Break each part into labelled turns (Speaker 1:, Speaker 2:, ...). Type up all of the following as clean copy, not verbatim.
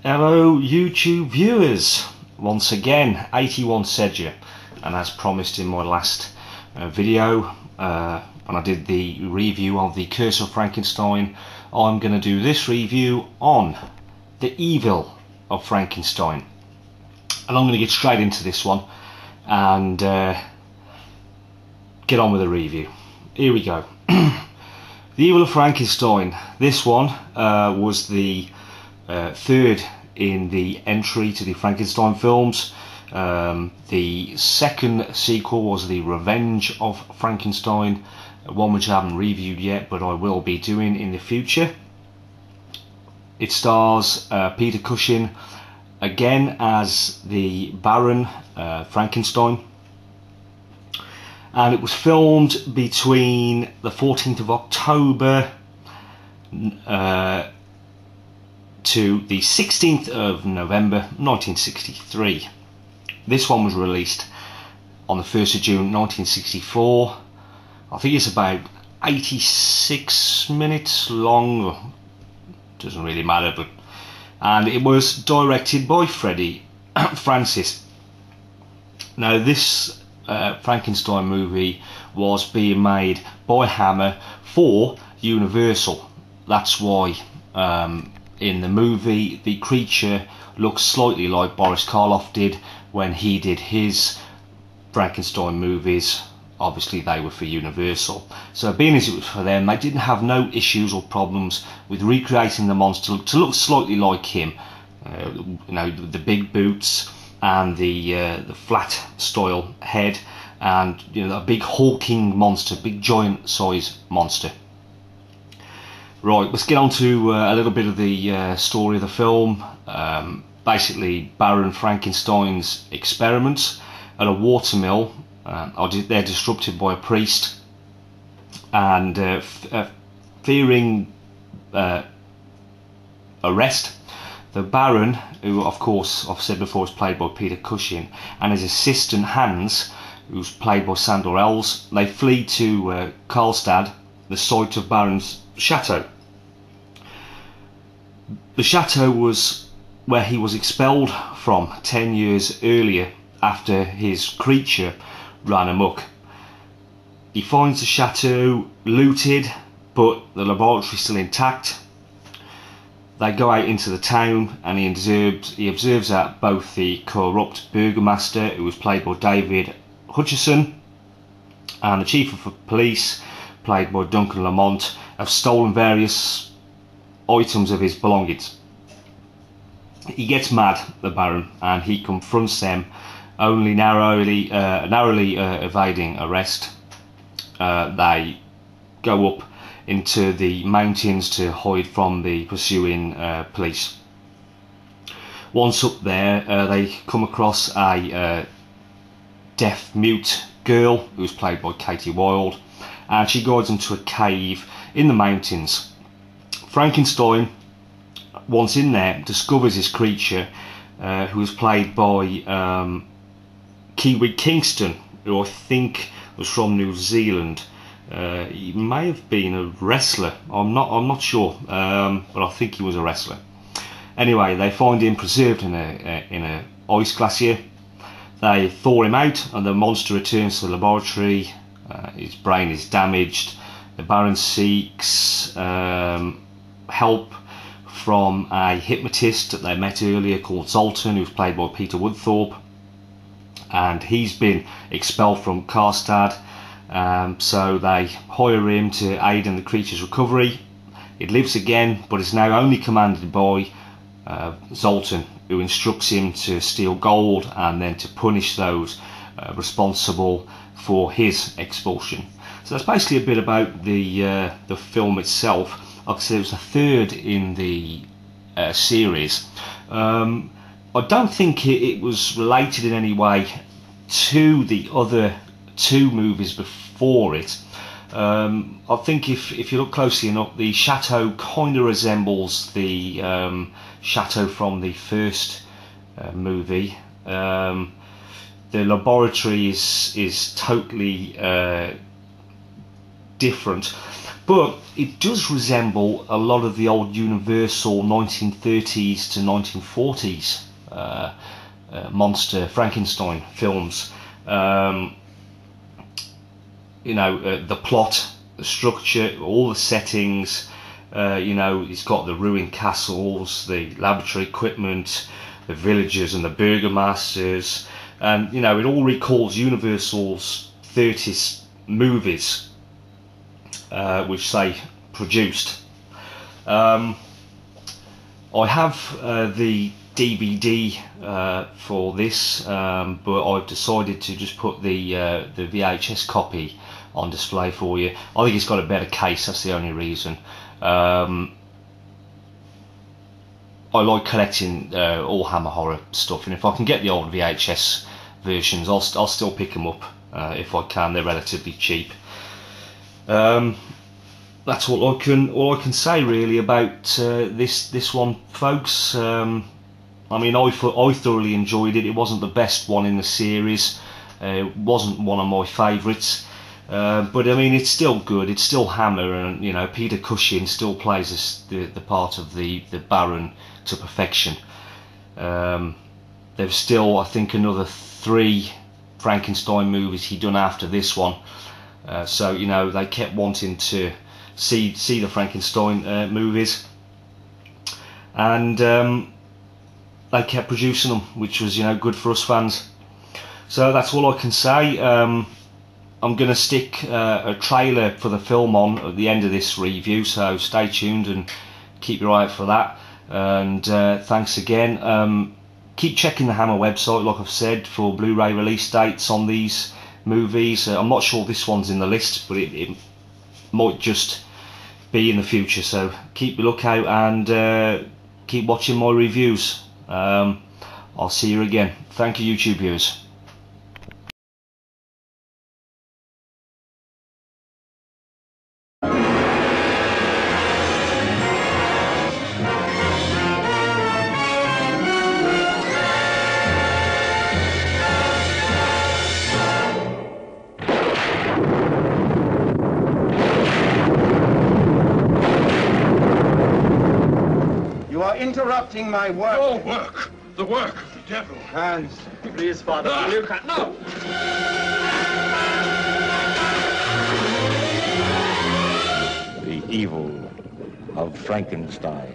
Speaker 1: Hello YouTube viewers, once again 81 Sedger, and as promised in my last video when I did the review of the Curse of Frankenstein, I'm going to do this review on The Evil of Frankenstein, and I'm going to get straight into this one and get on with the review. Here we go. The Evil of Frankenstein. This one was the third in the entry to the Frankenstein films. The second sequel was The Revenge of Frankenstein, one which I haven't reviewed yet, but I will be doing in the future. It stars Peter Cushing again as the Baron Frankenstein, and it was filmed between the 14th of October to the 16th of November 1963. This one was released on the 1st of June 1964. I think it's about 86 minutes long, doesn't really matter, and it was directed by Freddie Francis. Now this Frankenstein movie was being made by Hammer for Universal. That's why in the movie the creature looks slightly like Boris Karloff did when he did his Frankenstein movies. Obviously they were for Universal, so being as it was for them, they didn't have no issues or problems with recreating the monster to look slightly like him. You know, the big boots and the flat style head, and you know, a big hulking monster, big giant size monster. Right, let's get on to a little bit of the story of the film. Basically, Baron Frankenstein's experiments at a watermill they're disrupted by a priest, and fearing arrest, the Baron, who of course I've said before is played by Peter Cushing, and his assistant Hans, who's played by Sandor Els, they flee to Karlstad, the site of Baron's chateau. The chateau was where he was expelled from 10 years earlier after his creature ran amok. He finds the chateau looted, but the laboratory still intact. They go out into the town, and he observes that both the corrupt burgomaster, who was played by David Hutchison, and the chief of police, played by Duncan Lamont, have stolen various items of his belongings. He gets mad, the Baron, and he confronts them, only narrowly evading arrest. They go up into the mountains to hide from the pursuing police. Once up there, they come across a deaf-mute girl who's played by Katie Wilde, and she guides them to a cave in the mountains. Frankenstein, once in there, discovers his creature, who is played by Kiwi Kingston, who I think was from New Zealand. He may have been a wrestler. I'm not sure, but I think he was a wrestler. Anyway, they find him preserved in a ice glacier. They thaw him out, and the monster returns to the laboratory. His brain is damaged. The Baron seeks help from a hypnotist that they met earlier called Zoltan, who's played by Peter Woodthorpe, and he's been expelled from Karstad. So they hire him to aid in the creature's recovery. It lives again, but is now only commanded by Zoltan, who instructs him to steal gold and then to punish those responsible for his expulsion. So that's basically a bit about the film itself. Like I said, it was the third in the series. I don't think it was related in any way to the other two movies before it. I think if you look closely enough, the chateau kind of resembles the chateau from the first movie. The laboratory is totally different, but it does resemble a lot of the old Universal 1930s to 1940s monster Frankenstein films. You know, the plot, the structure, all the settings. You know, it's got the ruined castles, the laboratory equipment, the villagers and the burgomasters, and you know, it all recalls Universal's 30s movies, which they produced. I have the DVD for this, but I've decided to just put the VHS copy on display for you. I think it's got a better case, that's the only reason. I like collecting all Hammer horror stuff, and if I can get the old VHS versions, I'll still pick them up if I can. They're relatively cheap. That's all I can say really about this one, folks. I mean, I thoroughly enjoyed it. It wasn't the best one in the series. It wasn't one of my favourites. But I mean, it's still good. It's still Hammer, and you know, Peter Cushing still plays the part of the Baron to perfection. There's still, I think, another 3 Frankenstein movies he done after this one. So you know, they kept wanting to see the Frankenstein movies, and they kept producing them, which was, you know, good for us fans. So that's all I can say. I'm going to stick a trailer for the film on at the end of this review, so stay tuned and keep your eye out for that. And thanks again. Keep checking the Hammer website, like I've said, for Blu-ray release dates on these movies. I'm not sure this one's in the list, but it might just be in the future, so keep a lookout and keep watching my reviews. I'll see you again. Thank you, YouTube viewers.
Speaker 2: Interrupting my work.
Speaker 3: Your work. The work of the devil.
Speaker 2: Hans, please, Father. You can't. No!
Speaker 4: The evil of Frankenstein.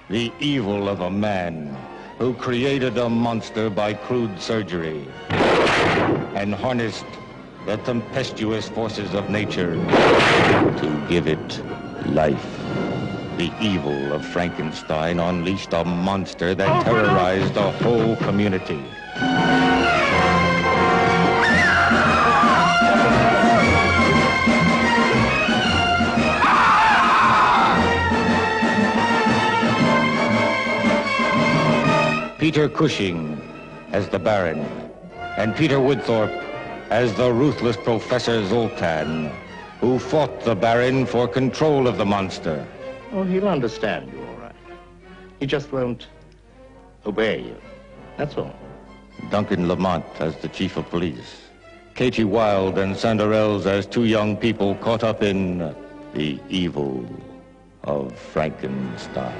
Speaker 4: The evil of a man who created a monster by crude surgery and harnessed the tempestuous forces of nature to give it life. The evil of Frankenstein unleashed a monster that terrorized a whole community. Peter Cushing as the Baron, and Peter Woodthorpe as the ruthless Professor Zoltan, who fought the Baron for control of the monster.
Speaker 5: Oh, he'll understand you, all right.
Speaker 4: He just won't obey you. That's all. Duncan Lamont as the chief of police. Katie Wilde and Sanderels as two young people caught up in the evil of Frankenstein.